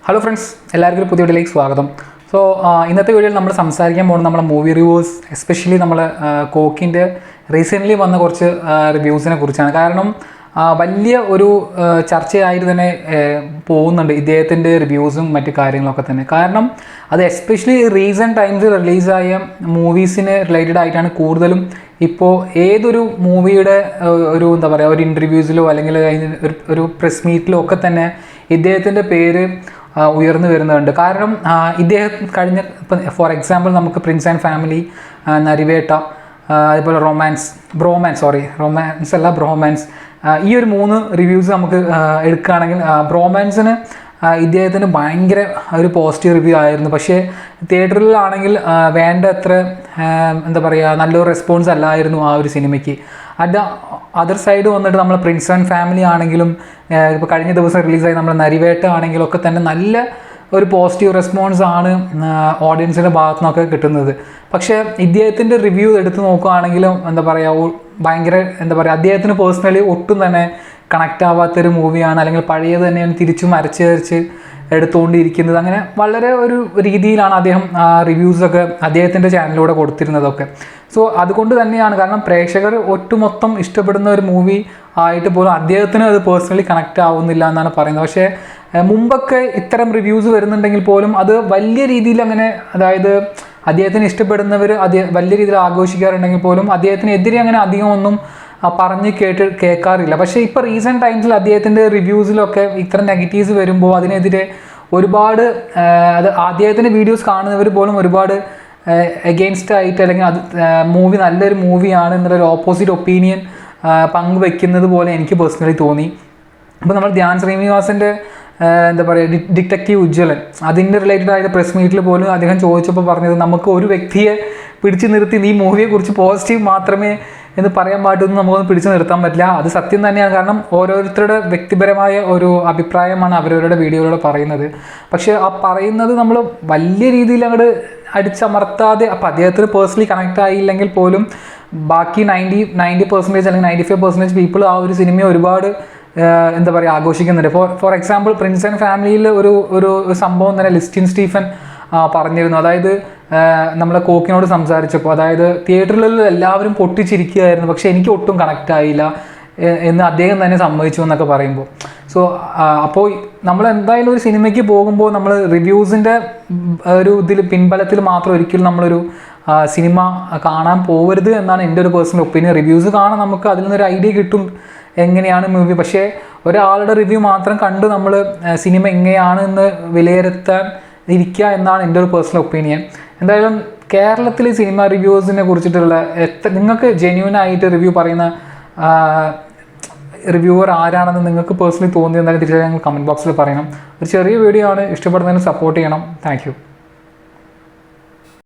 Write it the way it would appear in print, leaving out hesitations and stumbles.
Hello friends, എല്ലാവർക്കും ഒരു പുതിയ വീഡിയോയിലേക്ക് സ്വാഗതം. സോ ഇന്നത്തെ വീഡിയോയിൽ നമ്മൾ സംസാരിക്കാൻ പോകുന്നത് നമ്മുടെ മൂവി റിവ്യൂസ്, എസ്പെഷ്യലി നമ്മൾ കോക്കിൻ്റെ റീസെൻ്റ്ലി വന്ന കുറച്ച് റിവ്യൂസിനെ കുറിച്ചാണ്. കാരണം വലിയ ഒരു ചർച്ചയായിട്ട് തന്നെ പോകുന്നുണ്ട് ഇദ്ദേഹത്തിൻ്റെ റിവ്യൂസും മറ്റു കാര്യങ്ങളൊക്കെ തന്നെ. കാരണം അത് എസ്പെഷ്യലി റീസെൻറ്റ് ടൈംസിൽ റിലീസായ മൂവീസിന് റിലേറ്റഡ് ആയിട്ടാണ് കൂടുതലും. ഇപ്പോൾ ഏതൊരു മൂവിയുടെ ഒരു എന്താ പറയുക, ഒരു ഇൻ്റർവ്യൂസിലോ അല്ലെങ്കിൽ ഒരു പ്രസ് മീറ്റിലോ ഒക്കെ തന്നെ ഇദ്ദേഹത്തിൻ്റെ പേര് ഉയർന്നു വരുന്നുണ്ട്. കാരണം ഇദ്ദേഹം കഴിഞ്ഞ ഇപ്പം ഫോർ എക്സാമ്പിൾ നമുക്ക് പ്രിൻസ് ആൻഡ് ഫാമിലി, നരിവേട്ട, അതുപോലെ ബ്രോമാൻസ്, ഈ ഒരു 3 റിവ്യൂസ് നമുക്ക് എടുക്കുകയാണെങ്കിൽ ബ്രോമാൻസിന് ഇദ്ദേഹത്തിന് ഭയങ്കര ഒരു പോസിറ്റീവ് റിവ്യൂ ആയിരുന്നു. പക്ഷേ തിയേറ്ററിലാണെങ്കിൽ വേണ്ട അത്ര എന്താ പറയുക, നല്ലൊരു റെസ്പോൺസ് അല്ലായിരുന്നു ആ ഒരു സിനിമയ്ക്ക്. അതർ സൈഡ് വന്നിട്ട് നമ്മൾ പ്രിൻസ് ആൻഡ് ഫാമിലി ആണെങ്കിലും ഇപ്പോൾ കഴിഞ്ഞ ദിവസം റിലീസായി നമ്മൾ നരിവേട്ട ആണെങ്കിലും ഒക്കെ തന്നെ നല്ല ഒരു പോസിറ്റീവ് റെസ്പോൺസ് ആണ് ഓഡിയൻസിൻ്റെ ഭാഗത്തു നിന്നൊക്കെ കിട്ടുന്നത്. പക്ഷേ ഇദ്ദേഹത്തിൻ്റെ റിവ്യൂ എടുത്ത് നോക്കുകയാണെങ്കിലും എന്താ പറയുക, ഭയങ്കര എന്താ പറയുക, അദ്ദേഹത്തിന് പേഴ്സണലി ഒട്ടും തന്നെ കണക്റ്റ് ആവാത്തൊരു മൂവിയാണ്. അല്ലെങ്കിൽ പഴയത് തന്നെയാണ് തിരിച്ചും അരച്ച് എടുത്തുകൊണ്ടിരിക്കുന്നത്. അങ്ങനെ വളരെ ഒരു രീതിയിലാണ് അദ്ദേഹം റിവ്യൂസൊക്കെ അദ്ദേഹത്തിൻ്റെ ചാനലിലൂടെ കൊടുത്തിരുന്നതൊക്കെ. സോ അതുകൊണ്ട് തന്നെയാണ്, കാരണം പ്രേക്ഷകർ ഒട്ടുമൊത്തം ഇഷ്ടപ്പെടുന്ന ഒരു മൂവി ആയിട്ട് പോലും അദ്ദേഹത്തിന് അത് പേഴ്സണലി കണക്റ്റ് ആവുന്നില്ല എന്നാണ് പറയുന്നത്. പക്ഷേ മുമ്പൊക്കെ ഇത്തരം റിവ്യൂസ് വരുന്നുണ്ടെങ്കിൽ പോലും അത് വലിയ രീതിയിൽ അങ്ങനെ, അതായത് അദ്ദേഹത്തിന് ഇഷ്ടപ്പെടുന്നവർ വലിയ രീതിയിൽ ആഘോഷിക്കാറുണ്ടെങ്കിൽ പോലും അദ്ദേഹത്തിനെതിരെ അങ്ങനെ അധികം ഒന്നും പറഞ്ഞ് കേൾക്കാറില്ല. പക്ഷേ ഇപ്പോൾ റീസെൻറ്റ് ടൈംസിൽ അദ്ദേഹത്തിൻ്റെ റിവ്യൂസിലൊക്കെ ഇത്തരം നെഗറ്റീവ്സ് വരുമ്പോൾ അതിനെതിരെ ഒരുപാട് അദ്ദേഹത്തിൻ്റെ വീഡിയോസ് കാണുന്നവർ പോലും ഒരുപാട് എഗെയിൻസ്റ്റ് ആയിട്ട്, അല്ലെങ്കിൽ അത് മൂവി നല്ലൊരു മൂവിയാണ് എന്നുള്ളൊരു ഓപ്പോസിറ്റ് ഒപ്പീനിയൻ പങ്കുവെക്കുന്നത് പോലെ എനിക്ക് പേഴ്സണലി തോന്നി. അപ്പോൾ നമ്മൾ ധ്യാൻ ശ്രീനിവാസൻ്റെ എന്താ പറയുക, ഡിറ്റക്റ്റീവ് ഉജ്ജ്വലൻ, അതിൻ്റെ റിലേറ്റഡ് ആയിട്ട് പ്രസ് മീറ്റിൽ പോലും അദ്ദേഹം ചോദിച്ചപ്പോൾ പറഞ്ഞത്, നമുക്ക് ഒരു വ്യക്തിയെ പിടിച്ചു നിർത്തി ഈ മൂവിയെക്കുറിച്ച് പോസിറ്റീവ് മാത്രമേ എന്ന് പറയാൻ പാടുന്നു, നമുക്കൊന്നും പിടിച്ചു നിർത്താൻ പറ്റില്ല. അത് സത്യം തന്നെയാണ്. കാരണം ഓരോരുത്തരുടെ വ്യക്തിപരമായ ഒരു അഭിപ്രായമാണ് അവരവരുടെ വീഡിയോയിലൂടെ പറയുന്നത്. പക്ഷേ ആ പറയുന്നത് നമ്മൾ വലിയ രീതിയിൽ അങ്ങോട്ട് അടിച്ചമർത്താതെ, അപ്പോൾ അദ്ദേഹത്തിന് പേഴ്സണലി കണക്റ്റ് ആയില്ലെങ്കിൽ പോലും ബാക്കി 90% അല്ലെങ്കിൽ 95% പീപ്പിൾ ആ ഒരു സിനിമയെ ഒരുപാട് എന്താ പറയുക ആഘോഷിക്കുന്നുണ്ട്. ഫോർ എക്സാമ്പിൾ പ്രിൻസ് ആൻഡ് ഫാമിലിയിൽ ഒരു സംഭവം തന്നെ ലിസ്റ്റിൻ സ്റ്റീഫൻ പറഞ്ഞിരുന്നു. അതായത് നമ്മളെ കോക്കിനോട് സംസാരിച്ചപ്പോൾ, അതായത് തിയേറ്ററിൽ എല്ലാവരും പൊട്ടിച്ചിരിക്കുകയായിരുന്നു, പക്ഷേ എനിക്ക് ഒട്ടും കണക്റ്റ് ആയില്ല എന്ന് അദ്ദേഹം തന്നെ സമ്മതിച്ചു എന്നൊക്കെ പറയുമ്പോൾ. സോ അപ്പോൾ നമ്മൾ എന്തായാലും ഒരു സിനിമയ്ക്ക് പോകുമ്പോൾ നമ്മൾ റിവ്യൂസിൻ്റെ ഒരു പിൻബലത്തിൽ മാത്രം ഒരിക്കലും നമ്മളൊരു സിനിമ കാണാൻ പോകരുത് എന്നാണ് എൻ്റെ ഒരു പേഴ്സണൽ ഒപ്പീനിയൻ. റിവ്യൂസ് കാണാൻ നമുക്ക് അതിൽ നിന്നൊരു ഐഡിയ കിട്ടും എങ്ങനെയാണ് മൂവി. പക്ഷേ ഒരാളുടെ റിവ്യൂ മാത്രം കണ്ട് നമ്മൾ സിനിമ എങ്ങനെയാണ് എന്ന് വിലയിരുത്താൻ ഇരിക്കുക എന്നാണ് എൻ്റെ ഒരു പേഴ്സണൽ ഒപ്പീനിയൻ. എന്തായാലും കേരളത്തിലെ സിനിമ റിവ്യൂസിനെ കുറിച്ചിട്ടുള്ള നിങ്ങൾക്ക് ജെന്യൂനായിട്ട് റിവ്യൂ പറയുന്ന റിവ്യൂവർ ആരാണെന്ന് നിങ്ങൾക്ക് പേഴ്സണലി തോന്നിയത് എന്തായാലും തിരിച്ചറിയാൻ കമൻറ്റ് ബോക്സിൽ പറയണം. ഒരു ചെറിയ വീഡിയോ ആണ്, ഇഷ്ടപ്പെടുന്നതിന് സപ്പോർട്ട് ചെയ്യണം. Thank you.